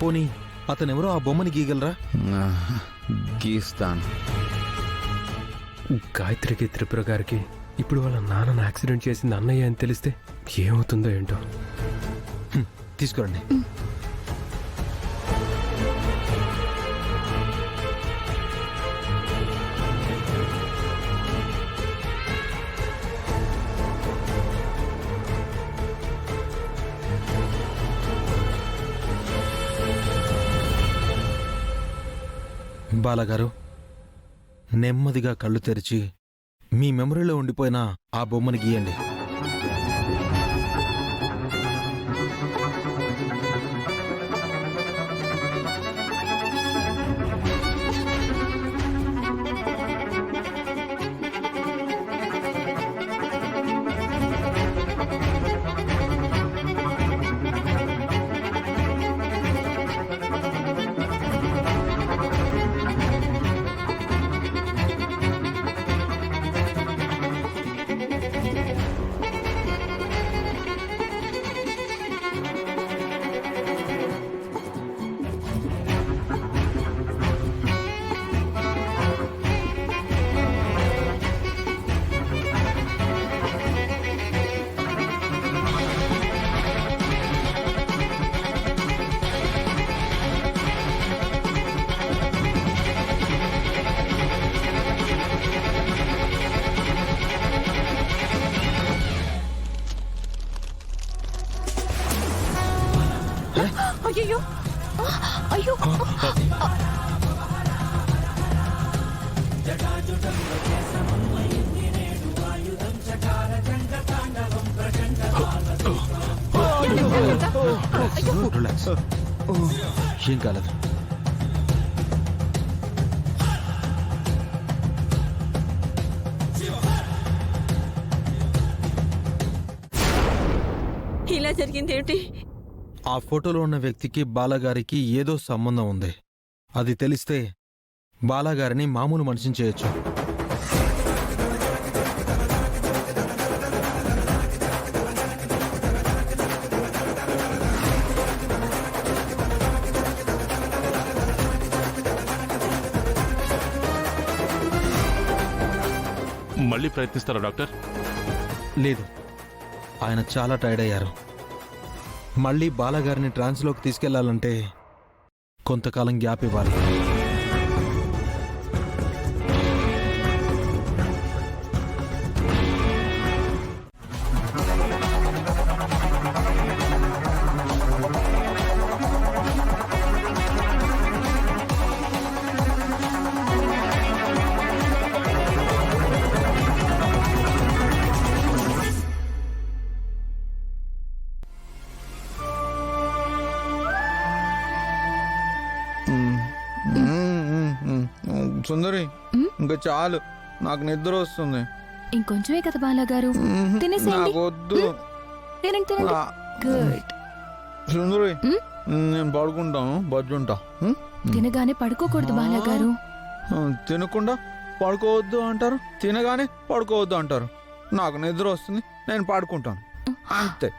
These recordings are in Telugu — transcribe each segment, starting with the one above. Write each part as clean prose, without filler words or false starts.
పోనీ అతనెవరో ఆ బొమ్మని గీయగలరా? గీస్తాను. గాయత్రికి, త్రిపుర గారికి ఇప్పుడు వాళ్ళ నాన్నను యాక్సిడెంట్ చేసింది అన్నయ్య అని తెలిస్తే ఏమవుతుందో ఏంటో. తీసుకురండి. బాలగారు, నెమ్మదిగా కళ్ళు తెరిచి మీ మెమరీలో ఉండిపోయిన ఆ బొమ్మని గీయండి. అయ్యో అయ్యో రిలాక్స్, ఏం కాలేదు. ఇలా జరిగింది ఏంటి? ఆ ఫోటోలో ఉన్న వ్యక్తికి బాలగారికి ఏదో సంబంధం ఉంది. అది తెలిస్తే బాలగారిని మామూలు మనిషిని చేయొచ్చు. మళ్ళీ ప్రయత్నిస్తారా డాక్టర్? లేదు, ఆయన చాలా టైర్డ్ అయ్యారు. మళ్ళీ బాలగారిని ట్రాన్స్లోకి తీసుకెళ్లాలంటే కొంతకాలం గ్యాప్ ఇవ్వాలి. సుందరి, ఇంకా చాలు, నాకు నిద్ర వస్తుంది. ఇంకొంచెమే కదా బాలగారు, తినేసేయండి. నాకు వద్దు. తినండి తినండి. గుడ్. సుందరి, నేను పడుకుంటాను, బజ్జుంటా. తినగానే పడుకోకూడదు బాలగారు. తినకుండా పడుకోవద్దు అంటారు, తినగానే పడుకోవద్దు అంటారు. నాకు నిద్ర వస్తుంది, నేను పడుకుంటాను అంతే.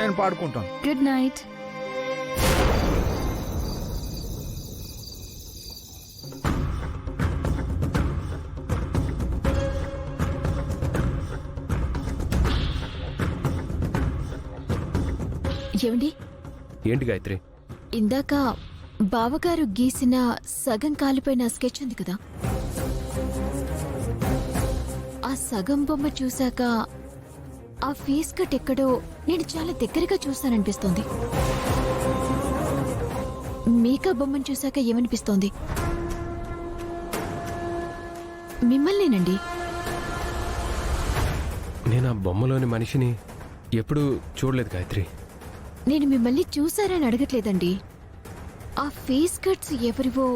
నేను పాడుకుంటాను. Good night. ఏమండి? ఏంటి గాయత్రి? ఇందాక బావగారు గీసిన సగం కాలిపోయిన స్కెచ్ ఉంది కదా, ఆ సగం బొమ్మ చూశాక ఆ ఫేస్ కట్ ఎక్కడో నేను చాలా దగ్గరగా చూస్తాననిపిస్తోంది. మీకా బొమ్మను చూశాక ఏమనిపిస్తోంది? మిమ్మల్నేనండి. నేను ఆ బొమ్మలోని మనిషిని ఎప్పుడూ చూడలేదు గాయత్రి. నేను మిమ్మల్ని చూసారని అడగట్లేదండి. ఆ ఫేస్ కట్స్ ఎవరివో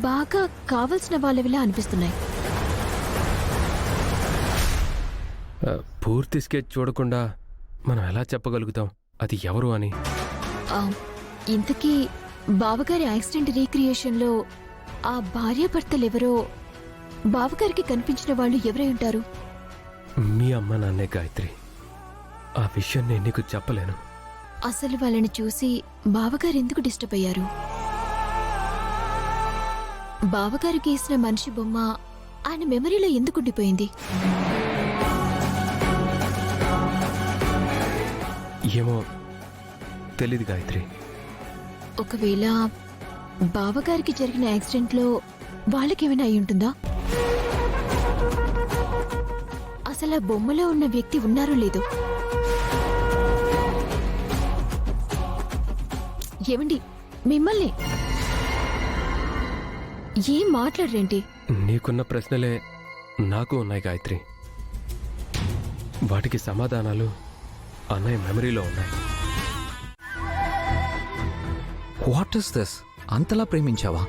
బాగా కావలసిన వాళ్ళవిలా అనిపిస్తున్నాయి. పూర్తి స్కెచ్ చూడకుండా మనం ఎలా చెప్పగలుగుతాం అది ఎవరు అని? ఇంతకీ బావగారి యాక్సిడెంట్ రీక్రియేషన్లో ఆ భార్యాభర్తలెవరో బావగారికి కనిపించిన వాళ్ళు ఎవరై ఉంటారు? మీ అమ్మ నాన్నే గాయత్రి. ఆ విషయం నేను నీకు చెప్పలేను. అసలు వాళ్ళని చూసి బావగారు ఎందుకు డిస్టర్బ్ అయ్యారు? బావగారు గీసిన మనిషి బొమ్మ ఆయన మెమరీలో ఎందుకు ఉండిపోయింది? ఏమో తెలీదు గాయత్రి. ఒకవేళ బావగారికి జరిగిన యాక్సిడెంట్లో వాళ్ళకేమైనా అయి ఉంటుందా? అసలు ఆ బొమ్మలో ఉన్న వ్యక్తి ఉన్నారో లేదో? ఏమండి, మిమ్మల్ని ఏం మాట్లాడరేంటి? నీకున్న ప్రశ్నలే నాకు ఉన్నాయి గాయత్రి. వాటికి సమాధానాలు అన్నయ్య మెమరీలో ఉన్నాయి. What is this? అంతలా ప్రేమించావా?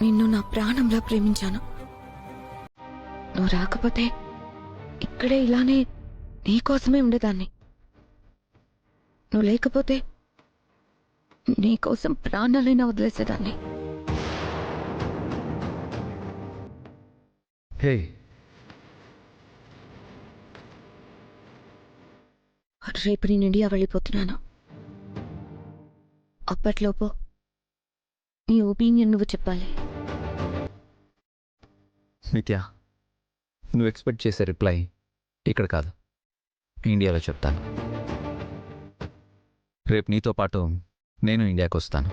నిన్ను నా ప్రాణంలా ప్రేమించాను. నువ్వు రాకపోతే ఇక్కడే ఇలానే నీకోసమే ఉండేదాన్ని. నువ్వు లేకపోతే నీకోసం ప్రాణాలైనా వదిలేసేదాన్ని. హే, రేపు నేను ఇండియా వెళ్ళిపోతున్నాను. అప్పట్లోపు నీ ఒపీనియన్ నువ్వు చెప్పాలి. నిత్య, నువ్వు ఎక్స్పెక్ట్ చేసే రిప్లై ఇక్కడ కాదు, ఇండియాలో చెప్తాను. రేపు నీతో పాటు నేను ఇండియాకి వస్తాను.